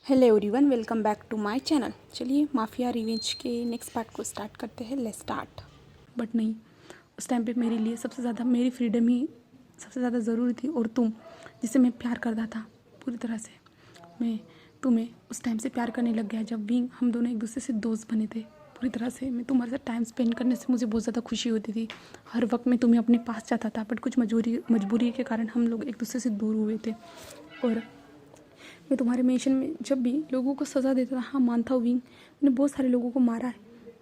Hello everyone, welcome back to my channel. चलिए mafia revenge के next part को start करते हैं। Let's start. बट नहीं, उस टाइम पे मेरे लिए सबसे ज़्यादा मेरी फ्रीडम ही सबसे ज़्यादा ज़रूरी थी। और तुम जिसे मैं प्यार करता था पूरी तरह से, मैं तुम्हें उस टाइम से प्यार करने लग गया जब भी हम दोनों एक दूसरे से दोस्त बने थे। पूरी तरह से मैं तुम्हारे साथ टाइम स्पेंड करने से मुझे बहुत ज़्यादा खुशी होती थी। हर वक्त मैं तुम्हें अपने पास चाहता था, बट कुछ मजबूरी के कारण हम लोग एक दूसरे से दूर हुए थे। और मैं तुम्हारे मेंशन में जब भी लोगों को सज़ा देता था, हाँ मानता हूँ विंग, मैंने बहुत सारे लोगों को मारा है,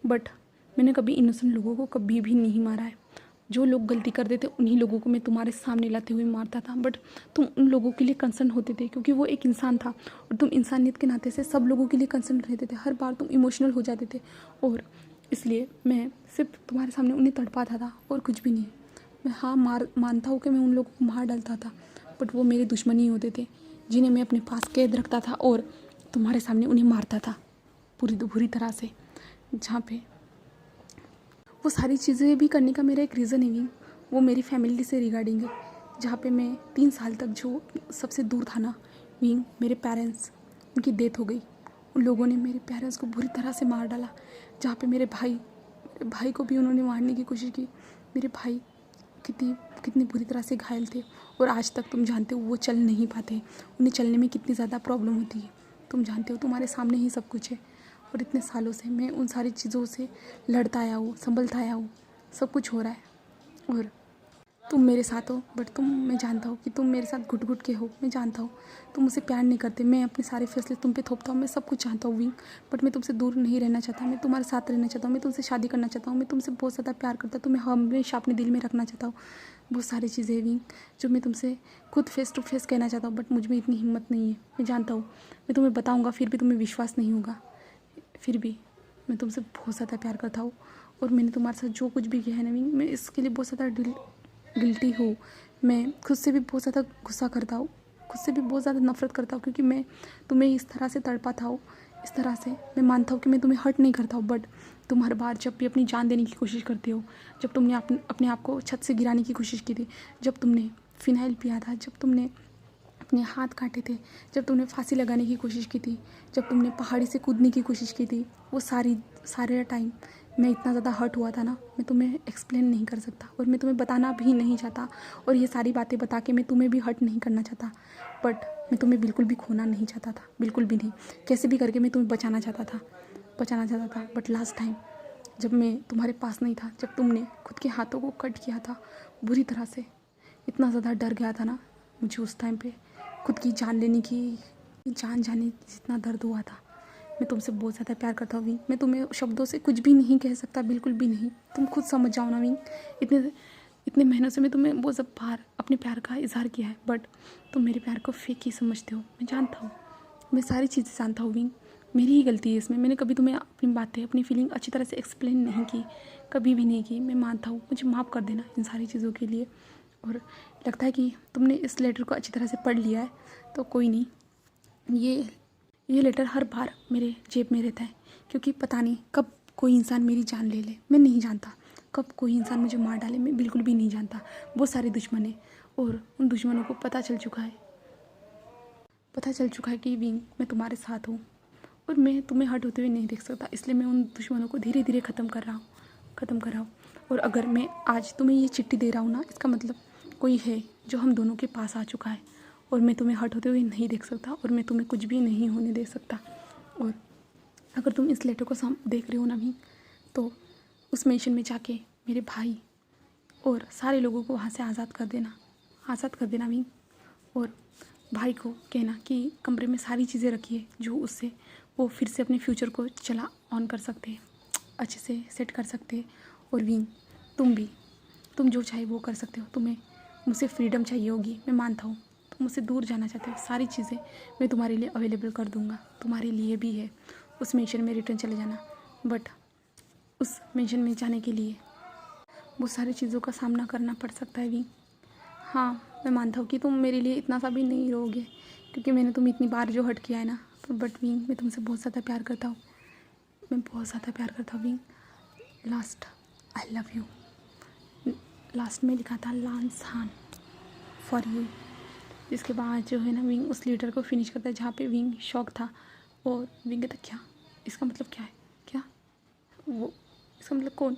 बट मैंने कभी इनोसेंट लोगों को कभी भी नहीं मारा है। जो लोग गलती कर देते उन्हीं लोगों को मैं तुम्हारे सामने लाते हुए मारता था। बट तुम उन लोगों के लिए कंसर्न होते थे क्योंकि वो एक इंसान था, और तुम इंसानियत के नाते से सब लोगों के लिए कंसर्न रहते थे। हर बार तुम इमोशनल हो जाते थे, और इसलिए मैं सिर्फ तुम्हारे सामने उन्हें तड़पाता था और कुछ भी नहीं। मैं हाँ मानता हूँ कि मैं उन लोगों को मार डालता था, बट वो मेरे दुश्मन ही होते थे जिन्हें मैं अपने पास कैद रखता था और तुम्हारे सामने उन्हें मारता था बुरी तरह से। जहाँ पे वो सारी चीज़ें भी करने का मेरा एक रीज़न है भी, वो मेरी फैमिली से रिगार्डिंग है। जहाँ पे मैं 3 साल तक जो सबसे दूर था ना विंग, मेरे पेरेंट्स, उनकी डेथ हो गई। उन लोगों ने मेरे पेरेंट्स को बुरी तरह से मार डाला। जहाँ पे मेरे भाई को भी उन्होंने मारने की कोशिश की। मेरे भाई कितनी कितनी बुरी तरह से घायल थे, और आज तक तुम जानते हो वो चल नहीं पाते। उन्हें चलने में कितनी ज़्यादा प्रॉब्लम होती है, तुम जानते हो। तुम्हारे सामने ही सब कुछ है, और इतने सालों से मैं उन सारी चीज़ों से लड़ता आया हूँ, संभलता आया हूँ। सब कुछ हो रहा है और तुम मेरे साथ हो, बट मैं जानता हूँ कि तुम मेरे साथ घुट घुट के हो। मैं जानता हूँ तुम मुझसे प्यार नहीं करते। मैं अपने सारे फैसले तुम पे थोपता हूँ, मैं सब कुछ जानता हूँ विंग, बट मैं तुमसे दूर नहीं रहना चाहता। मैं तुम्हारे साथ रहना चाहता हूँ, मैं तुमसे शादी करना चाहता हूँ। मैं तुमसे बहुत ज़्यादा प्यार करता हूँ, तुम्हें हमेशा अपने दिल में रखना चाहता हूँ। बहुत सारी चीज़ें विंग जो मैं तुमसे खुद फेस टू फेस कहना चाहता हूँ, बट मुझ में इतनी हिम्मत नहीं है। मैं जानता हूँ मैं तुम्हें बताऊँगा, फिर भी तुम्हें विश्वास नहीं होगा। फिर भी मैं तुमसे बहुत ज़्यादा प्यार करता हूँ, और मैंने तुम्हारे साथ जो कुछ भी किया है ना विंग, मैं इसके लिए बहुत ज़्यादा गिल्टी हूँ। मैं खुद से भी बहुत ज़्यादा गुस्सा करता हूँ, खुद से भी बहुत ज़्यादा नफरत करता हूँ, क्योंकि मैं तुम्हें इस तरह से तड़पाता हूँ। इस तरह से मैं मानता हूँ कि मैं तुम्हें हर्ट नहीं करता हूँ, बट तुम हर बार जब भी अपनी जान देने की कोशिश करते हो, जब तुमने अपने आप को छत से गिराने की कोशिश की थी, जब तुमने फिनाइल पिया था, जब तुमने अपने हाथ काटे थे, जब तुमने फांसी लगाने की कोशिश की थी, जब तुमने पहाड़ी से कूदने की कोशिश की थी, वो सारे टाइम मैं इतना ज़्यादा हर्ट हुआ था ना, मैं तुम्हें एक्सप्लेन नहीं कर सकता, और मैं तुम्हें बताना भी नहीं चाहता। और ये सारी बातें बता के मैं तुम्हें भी हर्ट नहीं करना चाहता, बट मैं तुम्हें बिल्कुल भी खोना नहीं चाहता था, बिल्कुल भी नहीं। कैसे भी करके मैं तुम्हें बचाना चाहता था। बट लास्ट टाइम जब मैं तुम्हारे पास नहीं था, जब तुमने खुद के हाथों को कट किया था बुरी तरह से, इतना ज़्यादा डर गया था ना मुझे उस टाइम पे। खुद की जान लेने की, जान जाने जितना दर्द हुआ था। मैं तुमसे बहुत ज़्यादा प्यार करता हूँ विंग, मैं तुम्हें शब्दों से कुछ भी नहीं कह सकता, बिल्कुल भी नहीं। तुम खुद समझ जाओ ना विंग। इतने महीनों से मैं तुम्हें बहुत सब बार अपने प्यार का इजहार किया है, बट तुम मेरे प्यार को फेक ही समझते हो। मैं जानता हूँ, मैं सारी चीज़ें जानता हूँ विंग, मेरी ही गलती है इसमें। मैंने कभी तुम्हें अपनी बातें, अपनी फीलिंग अच्छी तरह से एक्सप्लेन नहीं की, कभी भी नहीं की। मैं मानता हूँ, मुझे माफ़ कर देना इन सारी चीज़ों के लिए। और लगता है कि तुमने इस लेटर को अच्छी तरह से पढ़ लिया है, तो कोई नहीं। ये लेटर हर बार मेरे जेब में रहता है, क्योंकि पता नहीं कब कोई इंसान मेरी जान ले ले। मैं नहीं जानता कब कोई इंसान मुझे मार डाले, मैं बिल्कुल भी नहीं जानता। बहुत सारे दुश्मन हैं, और उन दुश्मनों को पता चल चुका है कि विंग मैं तुम्हारे साथ हूँ, और मैं तुम्हें हर्ट होते हुए नहीं देख सकता। इसलिए मैं उन दुश्मनों को धीरे धीरे ख़त्म कर रहा हूँ। और अगर मैं आज तुम्हें ये चिट्ठी दे रहा हूँ ना, इसका मतलब कोई है जो हम दोनों के पास आ चुका है, और मैं तुम्हें हर्ट होते हुए नहीं देख सकता, और मैं तुम्हें कुछ भी नहीं होने दे सकता। और अगर तुम इस लेटर को देख रहे हो ना भी, तो उस मेंशन में जाके मेरे भाई और सारे लोगों को वहाँ से आज़ाद कर देना भी। और भाई को कहना कि कमरे में सारी चीज़ें रखिए जो उससे वो फिर से अपने फ्यूचर को चला ऑन कर सकते हैं, अच्छे से सेट कर सकते हैं। और विंग तुम जो चाहे वो कर सकते हो। तुम्हें मुझसे फ्रीडम चाहिए होगी, मैं मानता हूँ। तुम मुझसे दूर जाना चाहते हो, सारी चीज़ें मैं तुम्हारे लिए अवेलेबल कर दूँगा। तुम्हारे लिए भी है उस मिशन में रिटर्न चले जाना, बट उस मिशन में जाने के लिए बहुत सारी चीज़ों का सामना करना पड़ सकता है विंग। हाँ, मैं मानता हूँ कि तुम मेरे लिए इतना सा भी नहीं रहोगे, क्योंकि मैंने तुम्हें इतनी बार जो हर्ट किया है ना, तो बट विंग मैं तुमसे बहुत ज़्यादा प्यार करता हूँ। मैं बहुत ज़्यादा प्यार करता हूँ wing. Last I love you last में लिखा था लांस हान फॉर यू। जिसके बाद जो है ना विंग उस लेटर को फिनिश करता है, जहाँ पे विंग शौक था और विंग कहता क्या, इसका मतलब क्या है, क्या वो, इसका मतलब कौन,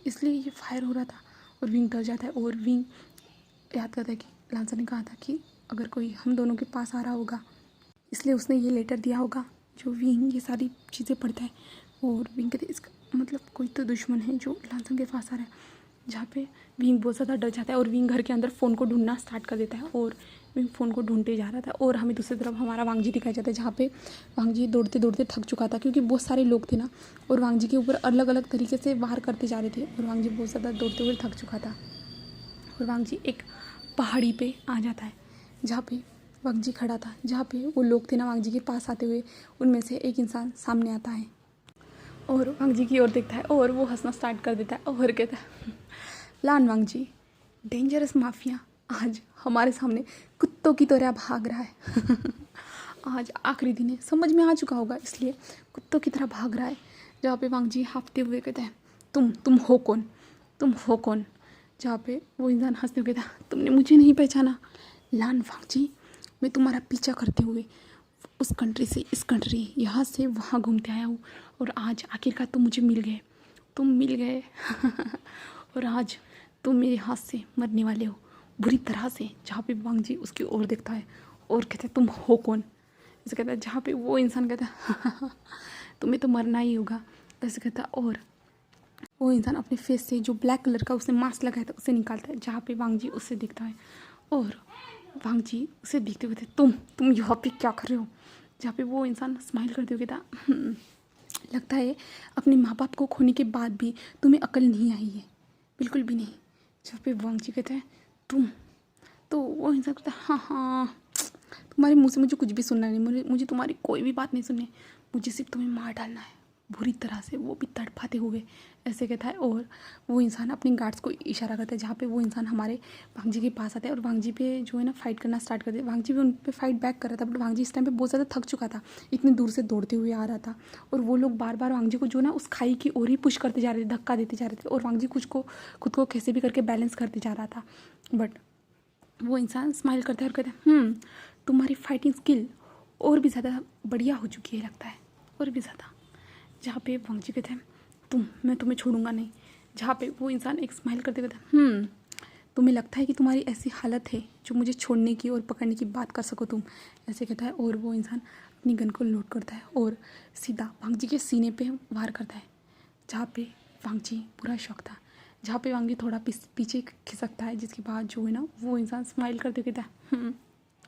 इसलिए ये फायर हो रहा था। और विंग डर जाता है और विंग याद करता है कि लांसर ने कहा था कि अगर कोई हम दोनों के पास आ रहा होगा, इसलिए उसने ये लेटर दिया होगा। जो विंग ये सारी चीज़ें पढ़ता है और विंग कहते इसका मतलब कोई तो दुश्मन है जो लांसन के पास आ रहा है, जहाँ पे विंग बहुत ज़्यादा डर जाता है और विंग घर के अंदर फ़ोन को ढूंढना स्टार्ट कर देता है और विंग फ़ोन को ढूंढते जा रहा था। और हमें दूसरी तरफ हमारा वांगजी दिखाया जाता है, जहाँ पे वांगजी दौड़ते दौड़ते थक चुका था क्योंकि बहुत सारे लोग थे ना, और वांगजी के ऊपर अलग अलग तरीके से वार करते जा रहे थे और वांगजी बहुत ज़्यादा दौड़ते हुए थक चुका था। और वांगजी एक पहाड़ी पे आ जाता है जहाँ पे वांगजी खड़ा था, जहाँ पे वो लोग थे ना वांगजी के पास आते हुए, उनमें से एक इंसान सामने आता है और वांगजी की ओर देखता है और वो हंसना स्टार्ट कर देता है और कहता है लान वांगजी, डेंजरस माफिया आज हमारे सामने कुत्तों की तरह भाग रहा है आज आखिरी दिन है, समझ में आ चुका होगा, इसलिए कुत्तों की तरह भाग रहा है। जहाँ पे वांगजी हाँफते हुए कहता है तुम हो कौन, तुम हो कौन। जहाँ पे वो इंसान हंसते हुए कहता तुमने मुझे नहीं पहचाना, लान वांगजी मैं तुम्हारा पीछा करते हुए उस कंट्री से इस कंट्री, यहाँ से वहाँ घूमते आया हूँ और आज आखिरकार तुम मुझे मिल गए, तुम मिल गए और आज तुम मेरे हाथ से मरने वाले हो बुरी तरह से। जहाँ पे वांगजी उसकी ओर देखता है और कहता है तुम हो कौन, ऐसे कहता है। जहाँ पे वो इंसान कहता है तुम्हें तो मरना ही होगा, ऐसे कहता है। और वो इंसान अपने फेस से जो ब्लैक कलर का उसने मास्क लगाया था उसे निकालता है, जहाँ पे वांगजी उससे दिखता है और वांगजी उसे देखते हुए तुम यहाँ पे क्या कर रहे हो। जहाँ पे वो इंसान स्माइल करते हुए कहता लगता है अपने माँ बाप को खोने के बाद भी तुम्हें अकल नहीं आई है, बिल्कुल भी नहीं। जहाँ पे वांगजी कहता है तुम, तो वो इंसान कहता है हाँ तुम्हारे मुँह से मुझे कुछ भी सुनना नहीं, मुझे तुम्हारी कोई भी बात नहीं सुननी, मुझे सिर्फ तुम्हें मार डालना है बुरी तरह से, वो भी तड़पाते हुए, ऐसे कहता है। और वो इंसान अपने गार्ड्स को इशारा करता है, जहाँ पे वो इंसान हमारे वांगजी के पास आता है और वांगजी पे जो है ना फाइट करना स्टार्ट करते हैं। वांगजी भी उन पे फाइट बैक कर रहा था, बट वांगजी इस टाइम पे बहुत ज़्यादा थक चुका था, इतनी दूर से दौड़ते हुए आ रहा था और वो लोग बार बार वांगजी को जो ना उस खाई की ओर ही पुश करते जा रहे थे, धक्का देते जा रहे थे और वांगजी खुद को कैसे भी करके बैलेंस करते जा रहा था। बट वो इंसान स्माइल करता है और कहता है तुम्हारी फाइटिंग स्किल और भी ज़्यादा बढ़िया हो चुकी है लगता है, और भी ज़्यादा। जहाँ पे वांगजी कहते हैं मैं तुम्हें छोड़ूंगा नहीं। जहाँ पे वो इंसान एक स्माइल करते कहता तुम्हें लगता है कि तुम्हारी ऐसी हालत है जो मुझे छोड़ने की और पकड़ने की बात कर सको तुम, ऐसे कहता है। और वो इंसान अपनी गन को लोड करता है और सीधा वांगजी के सीने पे वार करता है, जहाँ पे वांगजी पूरा शौक था। जहाँ पे वांगजी थोड़ा पीछे खिसकता है, जिसके बाद जो है ना वो इंसान स्माइल करते कहता है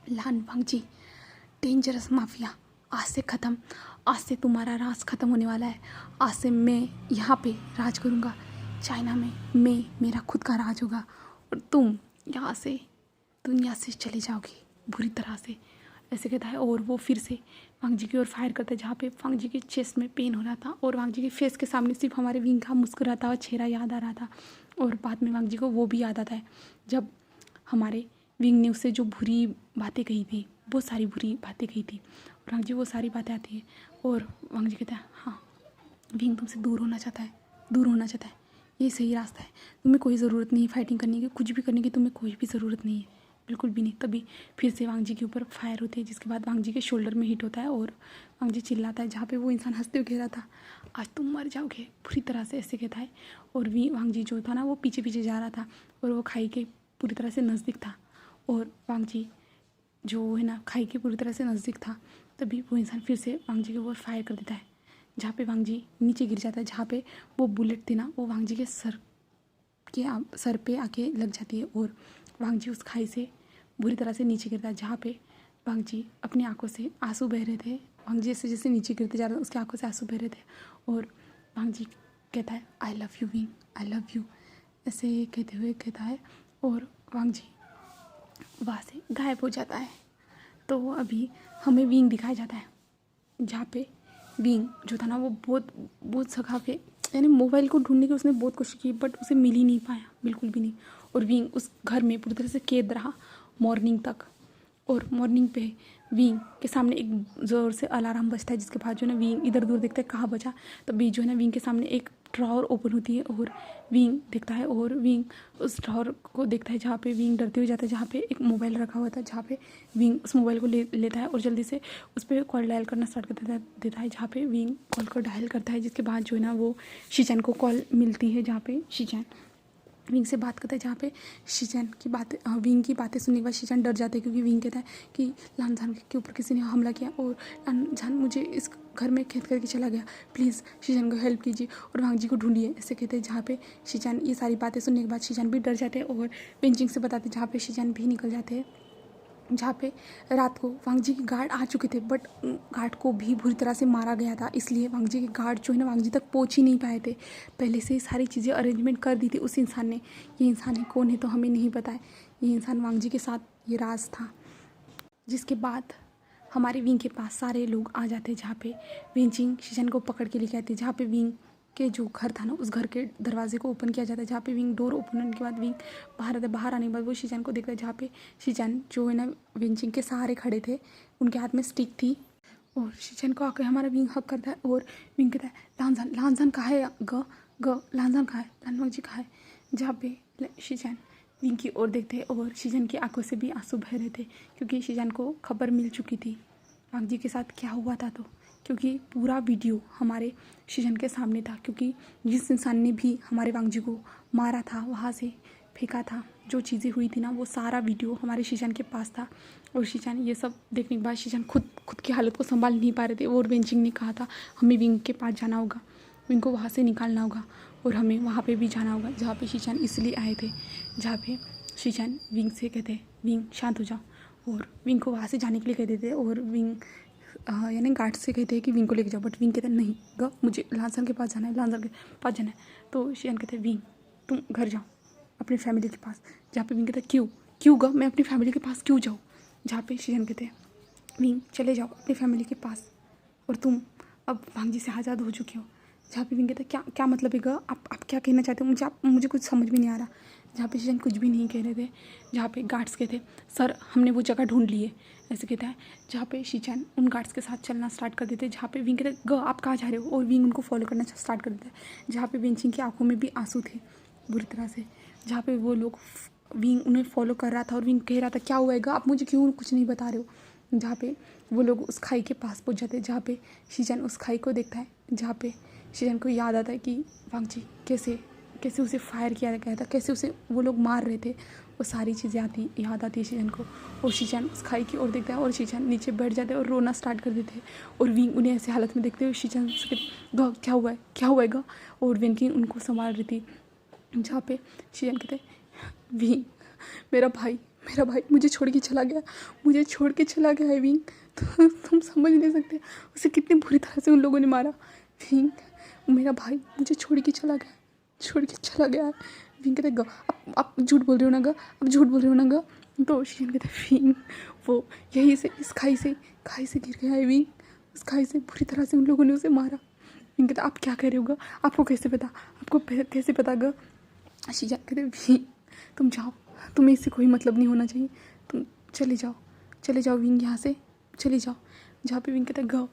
लान वांगजी, डेंजरस माफिया आज से ख़त्म, आज से तुम्हारा राज ख़त्म होने वाला है। आज से मैं यहाँ पे राज करूँगा, चाइना में मेरा खुद का राज होगा और तुम यहाँ से दुनिया से चले जाओगी बुरी तरह से, ऐसे कहता है। और वो फिर से वांगजी की ओर फायर करता है, जहाँ पे वांगजी के चेस्ट में पेन हो रहा था और वांगजी के फेस के सामने सिर्फ हमारे विंग का मुस्कुराता हुआ चेहरा याद आ रहा था। और बाद में वांगजी को वो भी याद आता है जब हमारे विंग ने उससे जो बुरी बातें कही थी, बहुत सारी बुरी बातें कही थी, और वांगजी वो सारी बातें आती है और वांगजी कहता है हाँ विंग तुमसे दूर होना चाहता है, ये सही रास्ता है, तुम्हें कोई ज़रूरत नहीं फाइटिंग करने की, कुछ भी करने की तुम्हें कोई भी ज़रूरत नहीं है, बिल्कुल भी नहीं। तभी फिर से वांगजी के ऊपर फायर होती है, जिसके बाद वांगजी के शोल्डर में हिट होता है और वांगजी चिल्लाता है, जहाँ पे वो इंसान हंसते हुए कह रहा था आज तुम मर जाओगे बुरी तरह से, ऐसे कहता है। और वांगजी जो था ना वो पीछे पीछे जा रहा था और वो खाई के पूरी तरह से नज़दीक था और वांगजी जो है ना खाई के पूरी तरह से नज़दीक था। तभी वो इंसान फिर से वांगजी के ऊपर फायर कर देता है, जहाँ पे वांगजी नीचे गिर जाता है, जहाँ पे वो बुलेट थी ना वो वांगजी के सर पे आके लग जाती है और वांगजी उस खाई से बुरी तरह से नीचे गिरता है, जहाँ पे वांगजी अपनी आंखों से आंसू बह रहे थे। वांगजी जैसे जैसे नीचे गिरते जा रहे थे उसकी आंखों से आंसू बह रहे थे और वांगजी कहता है I love you wing, I love you, ऐसे कहते हुए कहता है और वांगजी वहाँ से गायब हो जाता है। तो अभी हमें विंग दिखाया जाता है, जहाँ पे विंग जो था ना वो बहुत सखा के यानी मोबाइल को ढूंढने की उसने बहुत कोशिश की बट उसे मिल ही नहीं पाया, बिल्कुल भी नहीं। और विंग उस घर में पूरी तरह से कैद रहा मॉर्निंग तक। और मॉर्निंग पे विंग के सामने एक ज़ोर से अलार्म बजता है, जिसके बाद जो है ना विंग इधर उधर देखता है कहाँ बजा, तभी जो है ना विंग के सामने एक ड्रॉर ओपन होती है और विंग देखता है और विंग उस ड्रॉर को देखता है जहाँ पे विंग डरते हुए जाता है, जहाँ पे एक मोबाइल रखा हुआ था, जहाँ पे विंग उस मोबाइल को लेता है और जल्दी से उस पर कॉल डायल करना स्टार्ट कर देता है, जहाँ पे विंग कॉल को डायल करता है, जिसके बाद जो है ना वो शीचैन को कॉल मिलती है, जहाँ पे शीचैन विंग से बात करता है, जहाँ पे शीचैन की बातें विंग की बातें सुनने के बाद शीचैन डर जाता है, क्योंकि विंग कहता है कि लानजान के ऊपर किसी ने हमला किया और लानजान मुझे इस घर में कैद करके चला गया, प्लीज़ शीचैन को हेल्प कीजिए और वांग जी को ढूंढिए, ऐसे कहते हैं। जहाँ पे शीचैन ये सारी बातें सुनने के बाद शीचैन भी डर जाते हैं और पेंचिंग से बताते हैं, जहाँ पे शीचैन भी निकल जाते हैं, जहाँ पे रात को वांग जी के गार्ड आ चुके थे, बट गार्ड को भी बुरी तरह से मारा गया था, इसलिए वांग जी के गार्ड जो है ना वांग जी तक पहुँच ही नहीं पाए थे। पहले से ही सारी चीज़ें अरेंजमेंट कर दी थी उस इंसान ने। ये इंसान है कौन है तो हमें नहीं पता है, ये इंसान वांग जी के साथ ये राज था। जिसके बाद हमारे विंग के पास सारे लोग आ जाते हैं, जहाँ पे विंचिंग शीचैन को पकड़ के लेके आती है, जहाँ पे विंग के जो घर था ना उस घर के दरवाजे को ओपन किया जाता है, जहाँ पे विंग डोर ओपन होने के बाद विंग बाहर आता है। बाहर आने के बाद वो शीचैन को देखता है, जहाँ पे शीचैन जो है ना विंचिंग के सहारे खड़े थे, उनके हाथ में स्टिक थी और शीचैन को आकर हमारा विंग हक करता है और विंग कहता है लानजान कहाँ है, लानजान कहाँ है, लानवांग जी कहाँ है, जहाँ पे शीचैन विंग की ओर देखते हैं और शीचैन की आंखों से भी आंसू बह रहे थे, क्योंकि शीचैन को खबर मिल चुकी थी वांग जी के साथ क्या हुआ था। तो क्योंकि पूरा वीडियो हमारे शीचैन के सामने था, क्योंकि जिस इंसान ने भी हमारे वांग जी को मारा था, वहाँ से फेंका था, जो चीज़ें हुई थी ना वो सारा वीडियो हमारे शीचैन के पास था। और शीचैन ये सब देखने के बाद शीचैन खुद की हालत को संभाल नहीं पा रहे थे और वेंचिंग ने कहा था हमें विंग के पास जाना होगा, विंग को वहाँ से निकालना होगा और हमें वहाँ पे भी जाना होगा, जहाँ पे शीचैन इसलिए आए थे, जहाँ पे शीचैन विंग से कहते विंग शांत हो जाओ और विंग को वहाँ से जाने के लिए कहते थे और विंग यानी गार्ड से कहते हैं कि विंग को लेके जाओ, बट विंग कहते हैं नहीं मुझे लानजान के पास जाना है, लानजान के पास जाना है। तो शीचैन कहते हैं विंग तुम घर जाओ अपनी फैमिली के पास, जहाँ पे विंग कहते हैं क्यों मैं अपनी फैमिली के पास क्यों जाऊँ, जहाँ पे शीचैन कहते हैं विंग चले जाओ अपनी फैमिली के पास और तुम अब वांग जी से आज़ाद हो चुके हो, जहाँ पे विंग कहते हैं क्या मतलब है आप क्या कहना चाहते हो, मुझे कुछ समझ में नहीं आ रहा, जहाँ पे शीचैन कुछ भी नहीं कह रहे थे, जहाँ पे गार्ड्स कहते सर हमने वो जगह ढूंढ ली है, ऐसे कहता है, जहाँ पे शीचैन उन गार्ड्स के साथ चलना स्टार्ट कर देते, जहाँ पे विंग कहते आप कहाँ जा रहे हो, और विंग उनको फॉलो करना स्टार्ट कर देता है, जहाँ पे वेंचिंग की आंखों में भी आंसू थे बुरी तरह से, जहाँ पे वो लोग विंग उन्हें फॉलो कर रहा था और विंग कह रहा था क्या हुआ आप मुझे क्यों कुछ नहीं बता रहे हो, जहाँ पे वो लोग उस खाई के पास पहुँच जाते हैं, जहाँ पे शीचैन उस खाई को देखता है, जहाँ पे शीचैन को याद आता है कि वांग जी कैसे उसे फायर किया गया था, कैसे उसे वो लोग मार रहे थे, वो सारी चीज़ें याद आती है शीचैन को, और शीचैन उस खाई की ओर देखता है और शीचैन नीचे बैठ जाते हैं और रोना स्टार्ट कर देते हैं, और विंग उन्हें ऐसे हालत में देखते हुए शीचैन से क्या हुआ है और विंग उनको संभाल रही थी, जहाँ पे शीचैन कहते विंग मेरा भाई मुझे छोड़ के चला गया है विंग, तुम समझ नहीं सकते उसे कितनी बुरी तरह से उन लोगों ने मारा, विंग मेरा भाई मुझे छोड़ के चला गया है, विंग कहते आप झूठ बोल रहे हो ना ग, तो शीचैन कहते विंग वो यहीं से इस खाई से गिर गया है विंग, उस खाई से बुरी तरह से उन लोगों ने उसे मारा, विंग कहते आप क्या कह रहे हो आपको कैसे पता ग, शीचैन कहते विंग तुम जाओ, तुम्हें इससे कोई मतलब नहीं होना चाहिए, तुम चले जाओ विंग यहाँ से चले जाओ, जहाँ पे विंग कहता है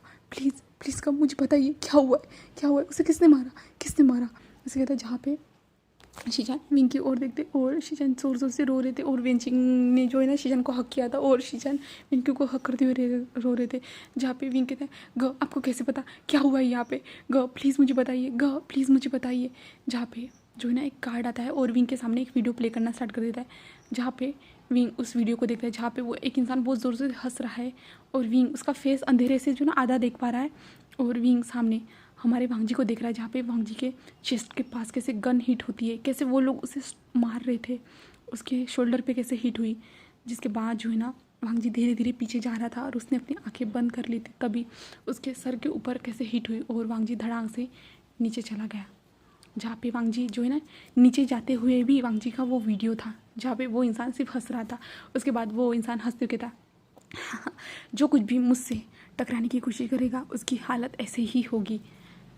प्लीज़ कब मुझे बताइए क्या हुआ है उसे किसने मारा ऐसे कहता है, जहाँ पे शीचैन विंग की ओर देखते और शीचैन जोर से रो रहे थे, और वेंचिंग ने जो है ना शीचैन को हक किया था और शीचैन विंग को हक करते हुए रो रहे थे, जहाँ पे विंग कहते हैं आपको कैसे पता क्या हुआ है यहाँ पे, प्लीज़ मुझे बताइए, जहाँ पे जो है ना एक गार्ड आता है और विंग के सामने एक वीडियो प्ले करना स्टार्ट कर देता है, जहाँ पे विंग उस वीडियो को देखता है, जहाँ पे वो एक इंसान बहुत ज़ोर से हंस रहा है और विंग उसका फेस अंधेरे से जो ना आधा देख पा रहा है, और विंग सामने हमारे वांग जी को देख रहा है, जहाँ पे वांग जी के चेस्ट के पास कैसे गन हिट होती है, कैसे वो लोग उसे मार रहे थे, उसके शोल्डर पे कैसे हिट हुई, जिसके बाद जो है ना वांग जी धीरे धीरे पीछे जा रहा था और उसने अपनी आंखें बंद कर ली थी, तभी उसके सर के ऊपर कैसे हिट हुई और वांग जी धड़ाम से नीचे चला गया, जहाँ पे वांग जी जो है ना नीचे जाते हुए भी वांग जी का वो वीडियो था, जहाँ पे वो इंसान सिर्फ हंस रहा था, उसके बाद वो इंसान हंसते हुए था जो कुछ भी मुझसे टकराने की कोशिश करेगा उसकी हालत ऐसे ही होगी,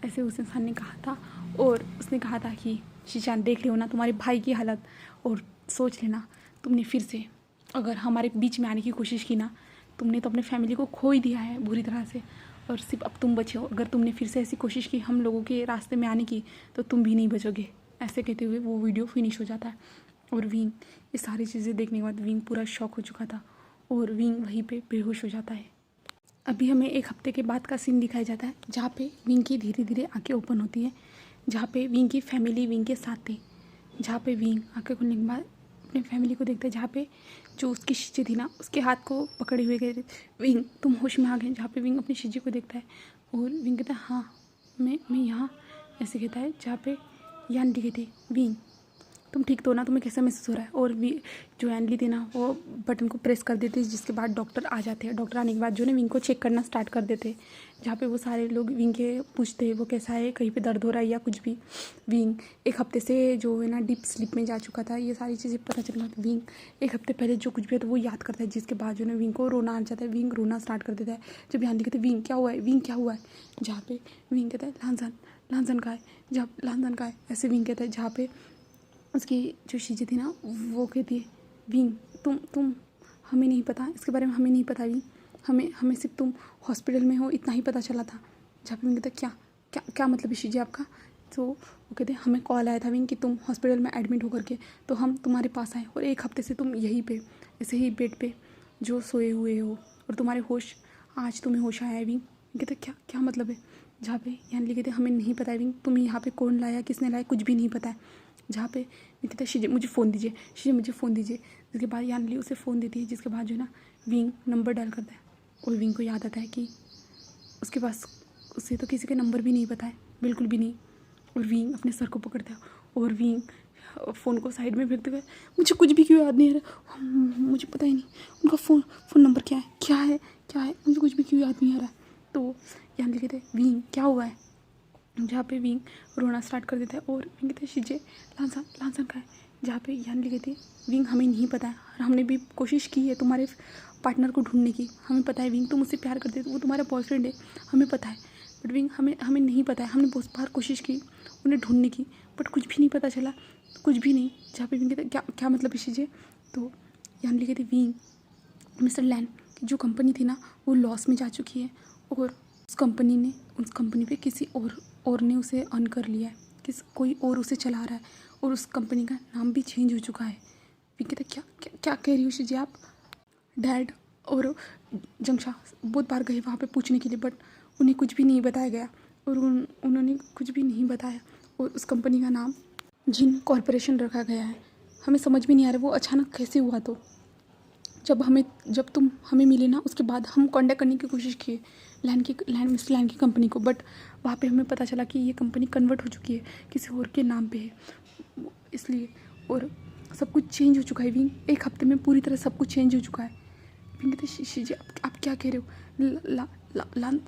ऐसे उस इंसान ने कहा था, और उसने कहा था कि शीचैन देख लियो ना तुम्हारे भाई की हालत, और सोच लेना तुमने फिर से अगर हमारे बीच में आने की कोशिश की ना, तुमने तो अपने फैमिली को खो ही दिया है बुरी तरह से, और सिर्फ अब तुम बचे हो। अगर तुमने फिर से ऐसी कोशिश की हम लोगों के रास्ते में आने की तो तुम भी नहीं बचोगे। ऐसे कहते हुए वो वीडियो फिनिश हो जाता है। और विंग ये सारी चीज़ें देखने के बाद विंग पूरा शॉक हो चुका था और विंग वहीं पे बेहोश हो जाता है। अभी हमें एक हफ्ते के बाद का सीन दिखाया जाता है जहाँ पे विंग की धीरे धीरे आँखें ओपन होती है, जहाँ पे विंग की फैमिली विंग के साथ थी, जहाँ पे विंग आँखें खुलने के बाद अपने फैमिली को देखता है, जहाँ पे जो उसकी शिशे थी ना उसके हाथ को पकड़े हुए गए थे। विंग तुम होश में आ गए। जहाँ पे विंग अपनी शिशे को देखता है और विंग कहता है हाँ मैं यहाँ, ऐसे कहता है। जहाँ पे यान लिखे थे विंग तुम ठीक तो ना, तुम्हें कैसा महसूस हो रहा है। और भी जो एनली थी ना वो बटन को प्रेस कर देते, जिसके बाद डॉक्टर आ जाते हैं। डॉक्टर आने के बाद जो ना विंग को चेक करना स्टार्ट कर देते, जहाँ पे वो सारे लोग विंग के पूछते हैं वो कैसा है, कहीं पे दर्द हो रहा है या कुछ भी। विंग एक हफ्ते से जो है ना डीप स्लीप में जा चुका था, ये सारी चीज़ें पता चल गई। विंग एक हफ्ते पहले जो कुछ भी है तो वो याद करता है, जिसके बाद जो ना विंग को रोना आ जाता है। विंग रोना स्टार्ट कर देता है। जब यानी कहते विंग क्या हुआ है, विंग क्या हुआ है। जहाँ पे विंग कहता है लांसन का है, जहाँ लांसन का है, ऐसे विंग कहता है। जहाँ पे उसकी जो चीज़ें थी ना वो कहती है विंग तुम हमें नहीं पता, इसके बारे में हमें नहीं पता विंग, हमें सिर्फ तुम हॉस्पिटल में हो इतना ही पता चला था। जहाँ पे विंग कहता क्या क्या क्या मतलब इसी जी आपका। तो वो कहते हमें कॉल आया था विंग कि तुम हॉस्पिटल में एडमिट होकर के, तो हम तुम्हारे पास आए और एक हफ्ते से तुम यहीं पे ऐसे ही बेड पे जो सोए हुए हो और तुम्हारे होश आज तुम्हें होश आया है विंग। कहते क्या क्या मतलब है। जहाँ पे यानी कहते हमें नहीं पता है विंग, तुम्हें यहाँ पे कौन लाया किसने लाया कुछ भी नहीं पता है। जहाँ पे कहता है शीजे मुझे फ़ोन दीजिए, शीजे मुझे फ़ोन दीजिए। जिसके बाद यानली उसे फ़ोन देती है, जिसके बाद जो है ना विंग नंबर डायल करता है और विंग को याद आता है कि उसके पास उसे तो किसी का नंबर भी नहीं पता है, बिल्कुल भी नहीं। और विंग अपने सर को पकड़ता है और विंग फ़ोन को साइड में फेंकते हुए मुझे कुछ भी क्यों याद नहीं आ रहा, मुझे पता ही नहीं उनका फ़ोन नंबर क्या है मुझे कुछ भी क्यों याद नहीं आ रहा है। तो यानली कहते हैं विंग क्या हुआ है। जहाँ पे विंग रोना स्टार्ट कर देता है और विंग कहते हैं शीजे लांसन का है। जहाँ पे यानी कहती है विंग हमें नहीं पता है और हमने भी कोशिश की है तुम्हारे पार्टनर को ढूंढने की, हमें पता है विंग तुम उससे प्यार करते हो, वो तुम्हारा बॉयफ्रेंड है, हमें पता है। बट विंग हमें नहीं पता है, हमने बहुत बार कोशिश की उन्हें ढूंढने की बट कुछ भी नहीं पता चला, कुछ भी नहीं। जहाँ पे विंग कहते क्या क्या मतलब शीजे। तो यानी कहती विंग मिस्टर लैन की जो कंपनी थी ना वो लॉस में जा चुकी है और उस कंपनी पे किसी और ने उसे अर्न कर लिया है, कोई और उसे चला रहा है और उस कंपनी का नाम भी चेंज हो चुका है। फिर कहते क्या क्या क्या कह रही हो शीजी आप। डैड और जंगशा बहुत बार गए वहाँ पे पूछने के लिए बट उन्हें कुछ भी नहीं बताया गया और उन्होंने कुछ भी नहीं बताया और उस कंपनी का नाम जिन कॉरपोरेशन रखा गया है। हमें समझ में नहीं आ रहा वो अचानक कैसे हुआ। तो जब तुम हमें मिले ना उसके बाद हम कॉन्टैक्ट करने की कोशिश किए मिस्टर लैन की कंपनी को, बट वहाँ पे हमें पता चला कि ये कंपनी कन्वर्ट हो चुकी है, किसी और के नाम पे है इसलिए, और सब कुछ चेंज हो चुका है विंग। एक हफ्ते में पूरी तरह सब कुछ चेंज हो चुका है। विंग कहते शीजी आप क्या कह रहे हो,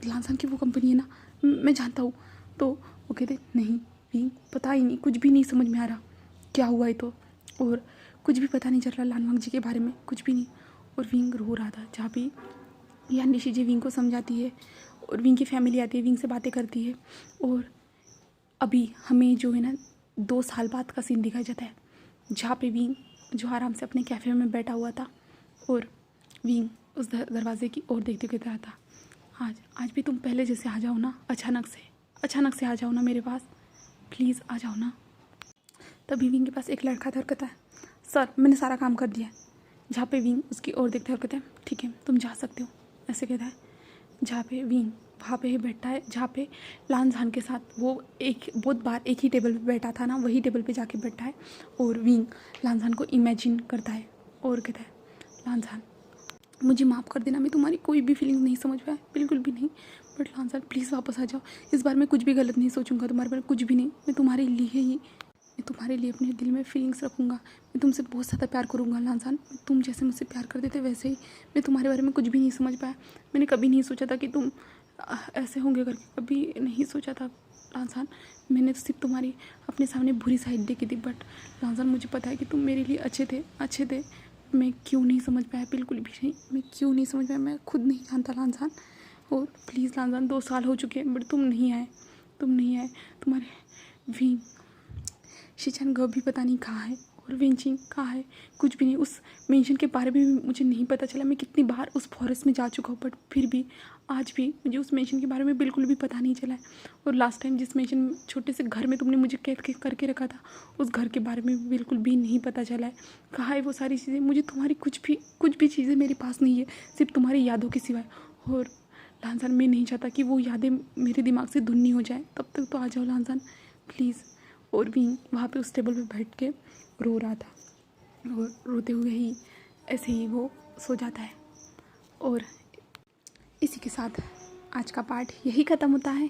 लांसन की वो कंपनी है ना, मैं जानता हूँ। तो वो कहते नहीं विंग पता ही नहीं, कुछ भी नहीं समझ में आ रहा क्या हुआ है। तो और कुछ भी पता नहीं चल रहा लानवांग जी के बारे में, कुछ भी नहीं। और विंग रो रहा था। जहाँ पे यानी शीजी विंग को समझाती है और विंग की फैमिली आती है, विंग से बातें करती है। और अभी हमें जो है ना 2 साल बाद का सीन दिखाया जाता है जहाँ पे विंग जो आराम से अपने कैफ़े में बैठा हुआ था और विंग उस दरवाजे की ओर देखते हुए कहा था आज भी तुम पहले जैसे आ जाओ ना, अचानक से आ जाओ ना मेरे पास, प्लीज़ आ जाओ ना। तभी विंग के पास एक लड़का था और कहता है सर मैंने सारा काम कर दिया है। जहाँ पे विंग उसकी ओर देखते हैं और कहते हैं ठीक है तुम जा सकते हो, ऐसे कहता है। जहाँ पे विंग वहाँ पे ही बैठा है जहाँ पे लांजान के साथ वो बहुत बार एक ही टेबल पे बैठा था ना, वही टेबल पे जाके बैठा है और विंग लांजान को इमेजिन करता है और कहता है लांजान मुझे माफ़ कर देना, मैं तुम्हारी कोई भी फीलिंग्स नहीं समझ पाया, बिल्कुल भी नहीं, बट लांजान प्लीज़ वापस आ जाओ, इस बार मैं कुछ भी गलत नहीं सोचूंगा तुम्हारे बारे में, कुछ भी नहीं, मैं तुम्हारे लिए अपने दिल में फीलिंग्स रखूँगा, मैं तुमसे बहुत ज़्यादा प्यार करूँगा लांजान, तुम जैसे मुझसे प्यार करते थे वैसे ही। मैं तुम्हारे बारे में कुछ भी नहीं समझ पाया, मैंने कभी नहीं सोचा था कि तुम ऐसे होंगे करके, कभी नहीं सोचा था लांजान। मैंने सिर्फ तुम्हारी अपने सामने बुरी साइड देखी थी, बट लांजान मुझे पता है कि तुम मेरे लिए अच्छे थे। मैं क्यों नहीं समझ पाया, बिल्कुल भी नहीं, मैं क्यों नहीं समझ पाया, मैं खुद नहीं जानता लांजान। और प्लीज़ लांजान 2 साल हो चुके हैं बट तुम नहीं आए। तुम्हारे विंग शीचान गब भी पता नहीं कहाँ है और वेंचिंग कहाँ है, कुछ भी नहीं। उस मेंशन के बारे में भी मुझे नहीं पता चला। मैं कितनी बार उस फॉरेस्ट में जा चुका हूँ, बट फिर भी आज भी मुझे उस मेंशन के बारे में बिल्कुल भी पता नहीं चला है। और लास्ट टाइम जिस मेंशन छोटे से घर में तुमने मुझे कैद करके रखा था, उस घर के बारे में बिल्कुल भी नहीं पता चला है। कहाँ है वो सारी चीज़ें। मुझे तुम्हारी कुछ भी चीज़ें मेरे पास नहीं है, सिर्फ तुम्हारी यादों के सिवाय। और लांसान, मैं नहीं चाहता कि वो यादें मेरे दिमाग से धुन्नी हो जाए। तब तक तो आ जाओ लांसान प्लीज़। और भी वहाँ पे उस टेबल पे बैठ के रो रहा था, और रोते हुए ही ऐसे ही वो सो जाता है। और इसी के साथ आज का पार्ट यही ख़त्म होता है।